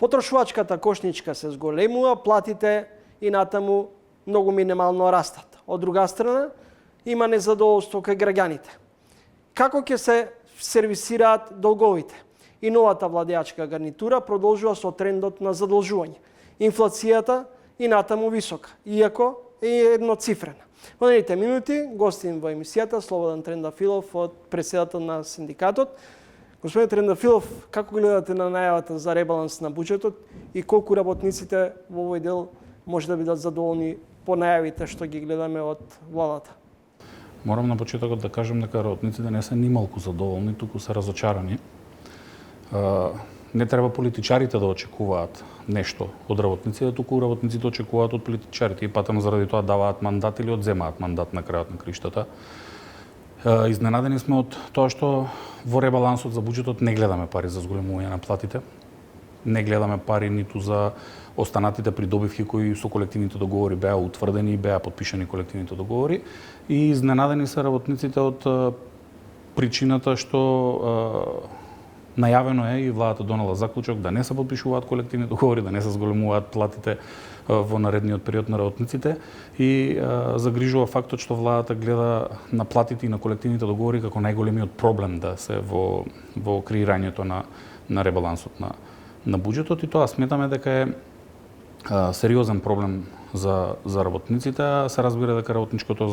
Потрошувачката кошничка се зголемува, платите и натаму многу минимално растат. Од друга страна, има незадоволство кај граѓаните. Како ќе се сервисираат долговите? И новата владеачка гарнитура продолжува со трендот на задолжување. Инфлацијата и натаму висока, иако е едноцифрена. Во наредните минути гостин во емисијата Слободан Трендафилов од претседател на синдикатот. Господин Трендафилов, како гледате на најавата за ребаланс на буџетот и колку работниците во овој дел може да бидат задоволни по најавите што ги гледаме од владата? Морам на почетокот да кажам дека работниците не се нималку задоволни, туку се разочарани. Не треба политичарите да очекуваат нешто од работниците, туку работниците очекуваат од политичарите и патам заради тоа даваат мандат или одземаат мандат на крајот на криштата. Изненадени сме од тоа што во ребалансот за буџетот не гледаме пари за зголемување на платите, не гледаме пари ниту за останатите придобивки кои со колективните договори беа утврдени и беа подпишани колективните договори, и изненадени се работниците од причината што најавено е и владата донела заклучок да не се подпишуваат колективни договори, да не се зголемуваат платите во наредниот период на работниците, и загрижува фактот што владата гледа на платите и на колективните договори како најголемиот проблем да се во креирањето на ребалансот на буџетот, и тоа сметаме дека е сериозен проблем за работниците. Се разбира дека работничкото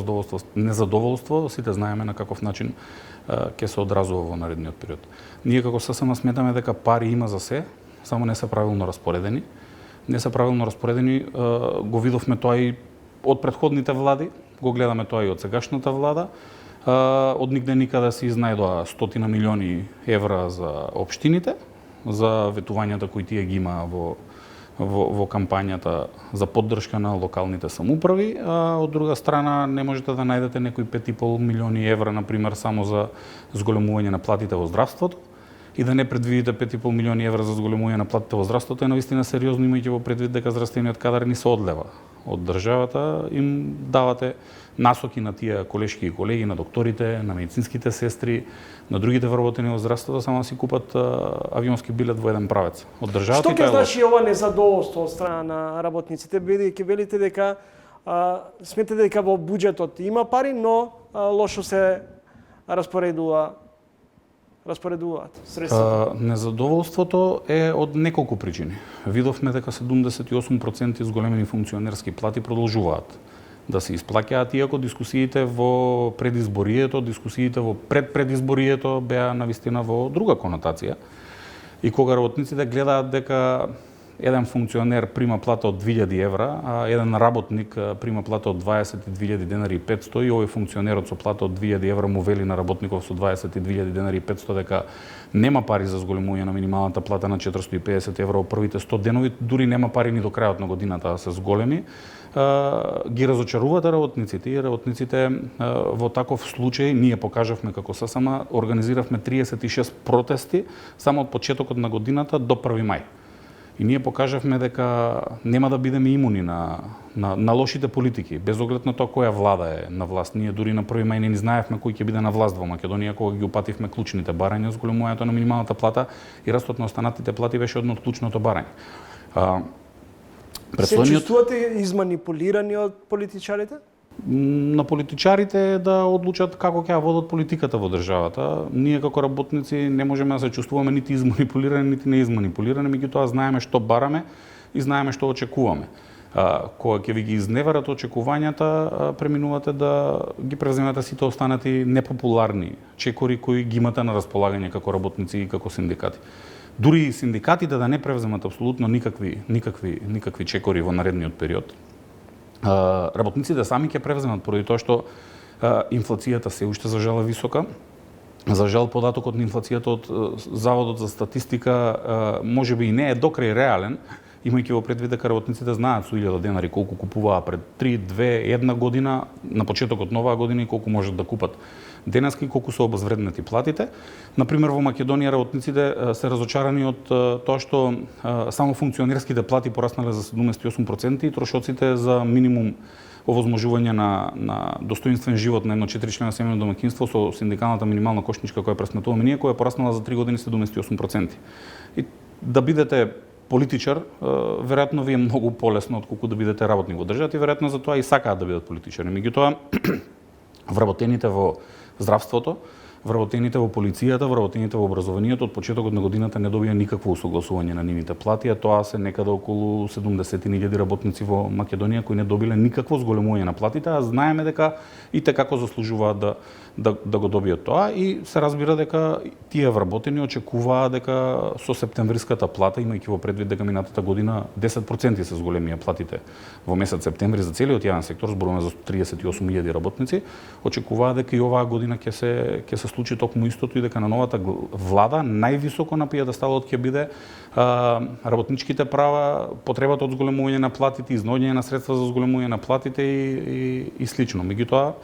незадоволство, сите знаеме на каков начин ќе се одразува во наредниот период. Ние како ССМ сметаме дека пари има за се, само не се правилно распоредени. Не се правилно распоредени, го видовме тоа и од претходните влади, го гледаме тоа и од сегашната влада. Од нигде никаде се изнајдоа 100 милиони евра за општините, за ветувањата кои тие ги има во кампањата за поддршка на локалните самоуправи, а од друга страна не можете да најдете некои 5,5 милиони евра, например, само за зголемување на платите во здравството, и да не предвидите 5,5 милиони евра за зголемување на платите во здравството е навистина сериозно, имајќи во предвид дека здравствениот кадар ни се одлева од државата. Им давате насоки на тие колешки и колеги, на докторите, на медицинските сестри, на другите вработени во здравството, само да си купат авионски билет во еден правец од државата. Што ќе значи ова незадоволство од страна на работниците, бидејќи велите дека сметате дека во буџетот има пари, но лошо се распоредуваат средствата? Незадоволството е од неколку причини. Видовме дека 78% зголемени функционерски плати продолжуваат да се исплаќаат, иако дискусиите во предизборието, дискусиите во предпредизборието беа навистина во друга конотација. И кога работниците гледаат дека еден функционер прима плата од 2000 евра, а еден работник прима плата од 22.000 денари и 500, и овој функционерот со плата од 2000 евра му вели на работников со 22.000 денари и 500 дека нема пари за зголемување на минималната плата на 450 евра во првите 100 денови, дури нема пари ни до крајот на годината да се зголеми, ги разочаруваат работниците, и работниците во таков случај ние покажавме како ССМ, организиравме 36 протести само од почетокот на годината до 1 мај. И ние покажавме дека нема да бидеме имуни на лошите политики, без оглед на тоа која влада е на власт. Ние дури на 1 мај не знаевме кој ќе биде на власт во Македонија, кога ги упативме клучните барања, зголемувањето на минималната плата и растот на останатите плати беше едно од клучното барање. Се чувствувате изманипулирани од политичарите? На политичарите да одлучат како ќе водат политиката во државата. Ние како работници не можеме да се чувствуваме нити изманипулирани, нити неизманипулирани, меѓутоа знаеме што бараме и знаеме што очекуваме. Кога ќе ви ги изневерат очекувањата, преминувате да ги превземате сите останати непопуларни чекори кои ги имате на располагање како работници и како синдикати. Дури синдикатите да не превземат апсолутно никакви чекори во наредниот период, работниците сами ќе превземат, поради тоа што инфлацијата се уште за жал е висока. За жал податокот на инфлацијата од Заводот за статистика можеби и не е докрај реален, имајќи во предвид дека работниците знаат со 1000 денари колку купуваа пред 3, 2, 1 година, на почетокот на оваа година, и колку можат да купат денеска и колку се обезвреднети платите. Например, во Македонија работниците се разочарани од тоа што само функционерските плати пораснале за 78% и трошоците за минимум овозможување на достоинствен живот на едно 4-члено семејно домаќинство со синдикалната минимална кошничка која пресметуваме ние, која е пораснала за 3 години 78%. И да бидете политичар, веројатно ви е многу полесно отколку да бидете работник во државата и веројатно затоа и сакаат да бидат политичари. Меѓутоа, вработените во здравството, вработените во полицијата, вработените во образованието од почетокот на годината не добија никакво усогласување на нивните плати, а тоа се некаде околу 70.000 работници во Македонија кои не добиле никакво зголемување на платите, а знаеме дека и те како заслужуваат да го добијат тоа и се разбира дека тие вработени очекуваат дека со септемвриската плата, имајќи во предвид дека минатата година 10% се зголемија платите во месец септември за целиот јавен сектор, зборуваме за 38.000 работници, очекуваат дека и оваа година ќе се случи токму истото и дека на новата влада највисоко на пиедесталот ќе биде работничките права, потребата од зголемување на платите, изнаоѓање на средства за зголемување на платите и слично. Меѓутоа,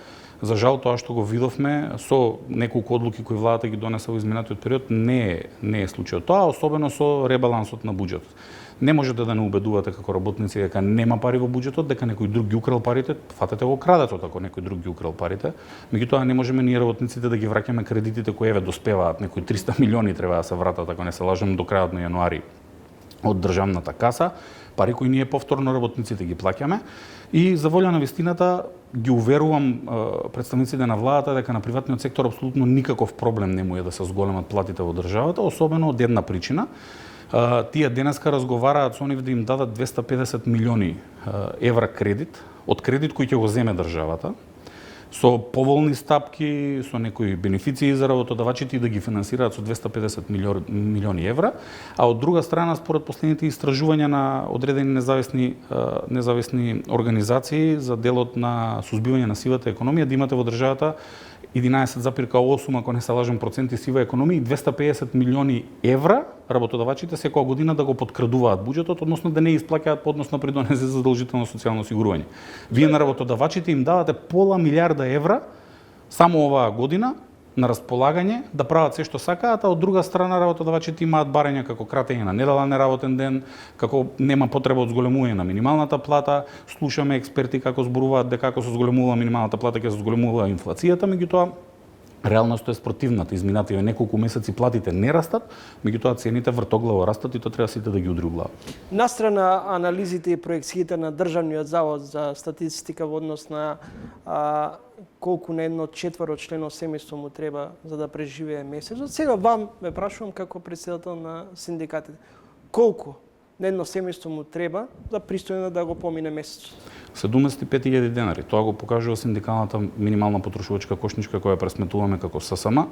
за жал тоа што го видовме со неколку одлуки кои владата ги донесе во изминатиот период не е случајот. Тоа особено со ребалансот на буџетот. Не можете да не убедувате како работници дека нема пари во буџетот, дека некој друг ги украл парите, фатете го крадецот ако некој друг ги украл парите. Меѓутоа не можеме ние работниците да ги враќаме кредитите кои еве доспеваат, некои 300 милиони треба да се вратат ако не се лажам до крајот на јануари од државната каса, пари кои ние повторно работниците ги плаќаме. И за волја на вистината ги уверувам представниците на владата дека на приватниот сектор апсолутно никаков проблем не му е да се зголемат платите во државата, особено од една причина. Тие денеска разговараат со нив да им дадат 250 милиони евра кредит, од кредит кој ќе го земе државата, со поволни стапки, со некои бенефиции за работодавачите и да ги финансираат со 250 милиони евра, а од друга страна, според последните истражувања на одредени независни организации за делот на сузбивање на сивата економија, да имате во државата 11,8, ако не се лажам, проценти сива економија и 250 милиони евра работодавачите секоја година да го подкрадуваат буџетот, односно да не исплаќаат подносна придонес за задолжително социјално осигурување. Вие на работодавачите им давате пола милиарда евра само оваа година на располагање да прават се што сакаат, а од друга страна работодавачите имаат барања како кратење на неделен неработен ден, како нема потреба од зголемување на минималната плата. Слушаме експерти како зборуваат дека ако се зголемува минималната плата ќе се зголемува инфлацијата, меѓутоа реалноста е спротивната. Изминативе неколку месеци платите не растат, меѓутоа цените вртоглаво растат и тоа треба сите да ги удри глава. Настрана анализите и проекциите на Државниот завод за статистика во однос на колку на едно четворочлено семејство му треба за да преживее месецот. Сега вам ве прашувам како претседател на синдикатите. Колку на едно семејство му треба за пристојно да го помине месецот? 75.000 денари. Тоа го покажува синдикалната минимална потрошувачка кошничка која пресметуваме како ССМ.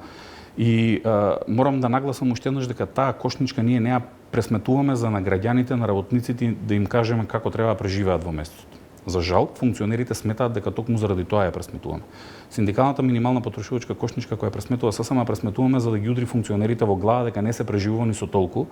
И морам да нагласам уште еднаш дека таа кошничка ние не ја пресметуваме за на граѓаните, на работниците да им кажеме како треба да преживеат во месецот. За жал, функционерите сметаат дека токму заради тоа ја пресметуваме. Синдикалната минимална потрошувачка кошничка која пресметува ССМ пресметуваме за да ги удри функционерите во глава дека не се преживува ни со толку.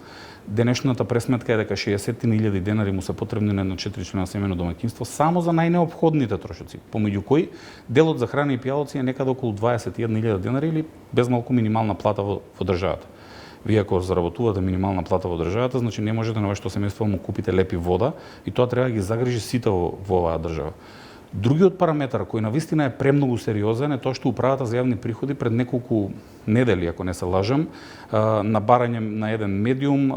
Денешната пресметка е дека 60.000 денари му се потребни на едно 4-члено семејно домаќинство само за најнеопходните трошоци, помеѓу кои делот за храна и пијалоци е некаде околу 21.000 денари или без малку минимална плата во државата. Вие ако заработувате минимална плата во државата, значи не можете на вашето семејство му купите лепи вода и тоа треба да ги загрижи сите во оваа држава. Другиот параметар кој навистина е премногу сериозен е тоа што управата за јавни приходи пред неколку недели, ако не се лажам, на барање на еден медиум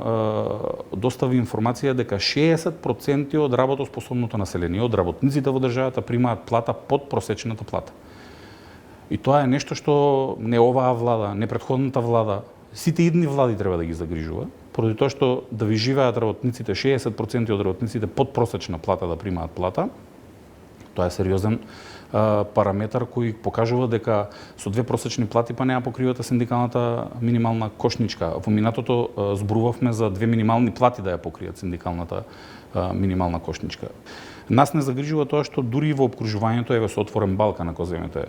достави информација дека 60% од работоспособното население, од работниците во државата примаат плата под просечната плата. И тоа е нешто што не оваа влада, не претходната влада, сите идни влади треба да ги загрижува, поради тоа што да ви живеат работниците, 60% од работниците под просечна плата да примаат плата. Тоа е сериозен параметар кој покажува дека со две просечни плати па не ја покривате синдикалната минимална кошничка. Во минатото зборувавме за две минимални плати да ја покријат синдикалната минимална кошничка. Нас не загрижува тоа што дури во опкружувањето, еве со отворен Балкан, ако земете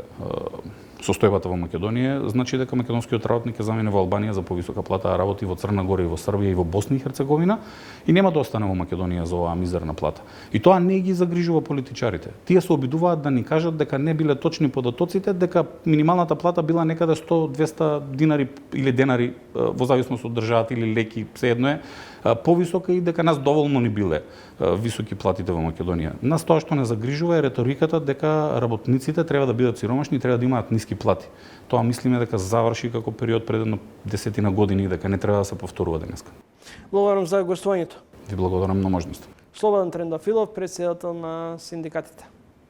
состојбата во Македонија, значи дека македонскиот работник ќе замине во Албанија за повисока плата, а работи во Црна Гора и во Србија и во Босна и Херцеговина и нема да остане во Македонија за оваа мизерна плата. И тоа не ги загрижува политичарите. Тие се обидуваат да ни кажат дека не биле точни податоците, дека минималната плата била некаде 100-200 динари или денари во зависност од државата или леки, сеедно е, повисока и дека нас доволно ни биле високи платите во Македонија. Нас тоа што не загрижува е реториката дека работниците треба да бидат сиромашни и треба да имаат ниски плати. Тоа мислиме дека заврши како период пред едно 10 години и дека не треба да се повторува денеска. Благодарам за гостувањето. Ви благодарам на можноста. Слободан Трендафилов, председател на синдикатите.